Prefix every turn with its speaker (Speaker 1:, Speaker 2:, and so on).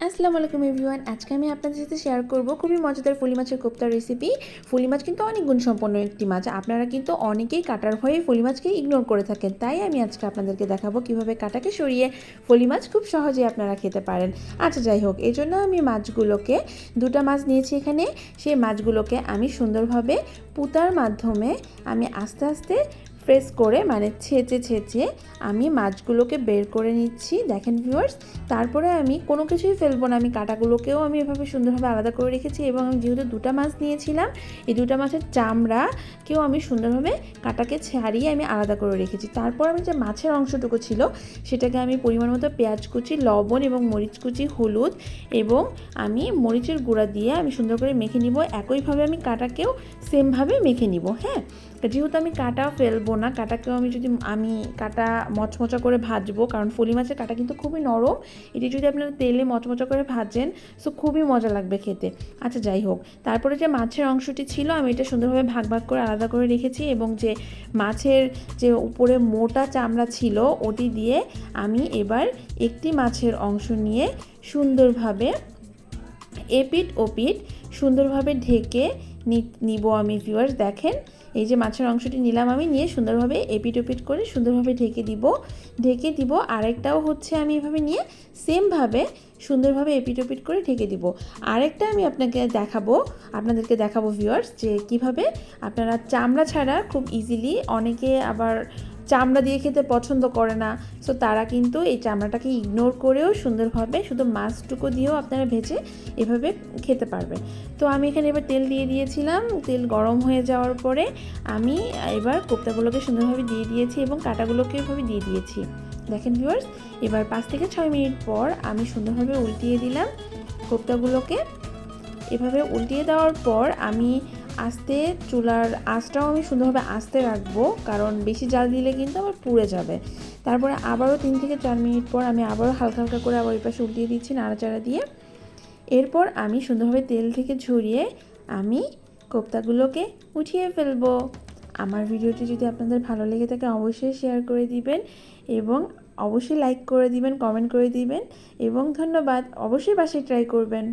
Speaker 1: আসসালামু আলাইকুম এভরিওয়ান। আজকে আমি আপনাদের সাথে শেয়ার করব খুবই মজাদার ফলি মাছের কোপ্তার রেসিপি। ফলি মাছ কিন্তু অনেক গুণসম্পন্ন একটি মাছ। আপনারা কিন্তু অনেকেই কাটার ভয়ে ফলি মাছকে ইগনোর করে থাকেন, তাই আমি আজকে আপনাদেরকে দেখাবো কিভাবে কাটাকে সরিয়ে ফলি মাছ খুব সহজেই আপনারা খেতে পারেন। আচ্ছা, যাই হোক, এই জন্য আমি মাছগুলোকে দুটা মাছ নিয়েছি এখানে। সেই মাছগুলোকে আমি সুন্দরভাবে পুতার মাধ্যমে আমি আস্তে আস্তে প্রেস করে মানে ছেঁচে আমি মাছগুলোকে বের করে নিচ্ছি। দেখেন ভিউয়ার্স, তারপরে আমি কোনো কিছুই ফেলবো না, আমি কাঁটাগুলোকেও আমি এভাবে সুন্দরভাবে আলাদা করে রেখেছি এবং আমি যেহেতু দুটা মাছ নিয়েছিলাম, এই দুটা মাছের চামড়াকেও আমি সুন্দরভাবে কাঁটাকে ছাড়িয়ে আমি আলাদা করে রেখেছি। তারপর আমি যে মাছের অংশটুকু ছিল সেটাকে আমি পরিমাণ মতো পেঁয়াজ কুচি, লবণ এবং মরিচ কুচি, হলুদ এবং আমি মরিচের গুঁড়া দিয়ে আমি সুন্দর করে মেখে নিব। একইভাবে আমি কাঁটাকেও সেমভাবে মেখে নিব। হ্যাঁ, যেহেতু আমি কাঁটা ফেলবো না, কাঁটাকেও আমি কাঁটা মচমচা করে ভাজবো, কারণ ফলি মাছের কাঁটা কিন্তু খুবই নরম। এটি যদি আপনারা তেলে মচমচা করে ভাজেন সো খুবই মজা লাগবে খেতে। আচ্ছা, যাই হোক, তারপরে যে মাছের অংশটি ছিল আমি এটা সুন্দরভাবে ভাগ ভাগ করে আলাদা করে রেখেছি এবং যে মাছের যে উপরে মোটা চামড়া ছিল ওটি দিয়ে আমি এবার একটি মাছের অংশ নিয়ে সুন্দরভাবে এপিট ওপিট সুন্দরভাবে ঢেকে নিব আমি। ভিউয়ার্স দেখেন, এই যে মাছের অংশটি নিলাম আমি, নিয়ে সুন্দরভাবে এপিট ওপিট করে সুন্দরভাবে ঢেকে দিব। আরেকটাও হচ্ছে আমি এভাবে নিয়ে সেমভাবে সুন্দরভাবে এপিট ওপিট করে ঢেকে দিব। আরেকটা আমি আপনাদেরকে দেখাবো ভিউয়ার্স, যে কিভাবে আপনারা চামড়া ছাড়া খুব ইজিলি, অনেকে আবার চামড়া দিয়ে খেতে পছন্দ করে না, সো তারা কিন্তু এই চামড়াটাকে ইগনোর করেও সুন্দরভাবে শুধু মাছটুকু দিয়েও আপনারা ভেজে এভাবে খেতে পারবেন। তো আমি এখানে এবার তেল দিয়ে দিয়েছিলাম। তেল গরম হয়ে যাওয়ার পরে আমি এবার কোপ্তাগুলোকে সুন্দরভাবে দিয়ে দিয়েছি এবং কাঁটাগুলোকে এভাবে দিয়ে দিয়েছি। দেখেন ভিউয়ার্স, এবার 5 থেকে 6 মিনিট পর আমি সুন্দরভাবে উল্টিয়ে দিলাম কোপ্তাগুলোকে। এভাবে উল্টিয়ে দেওয়ার পর আমি আস্তে চুলার আঁচটাও আমি সুন্দরভাবে আস্তে রাখবো, কারণ বেশি জাল দিলে কিন্তু আবার পুড়ে যাবে। তারপরে আবারও 3 থেকে 4 মিনিট পর আমি আবারও হালকা হালকা করে আবার ওই পাশে উল্টিয়ে দিচ্ছি নাড়াচাড়া দিয়ে। এরপর আমি সুন্দরভাবে তেল থেকে ঝরিয়ে আমি কোপ্তাগুলোকে উঠিয়ে ফেলবো। আমার ভিডিওটি যদি আপনাদের ভালো লেগে থাকে অবশ্যই শেয়ার করে দিবেন এবং অবশ্যই লাইক করে দিবেন, কমেন্ট করে দিবেন এবং ধন্যবাদ। অবশ্যই বাসায় ট্রাই করবেন।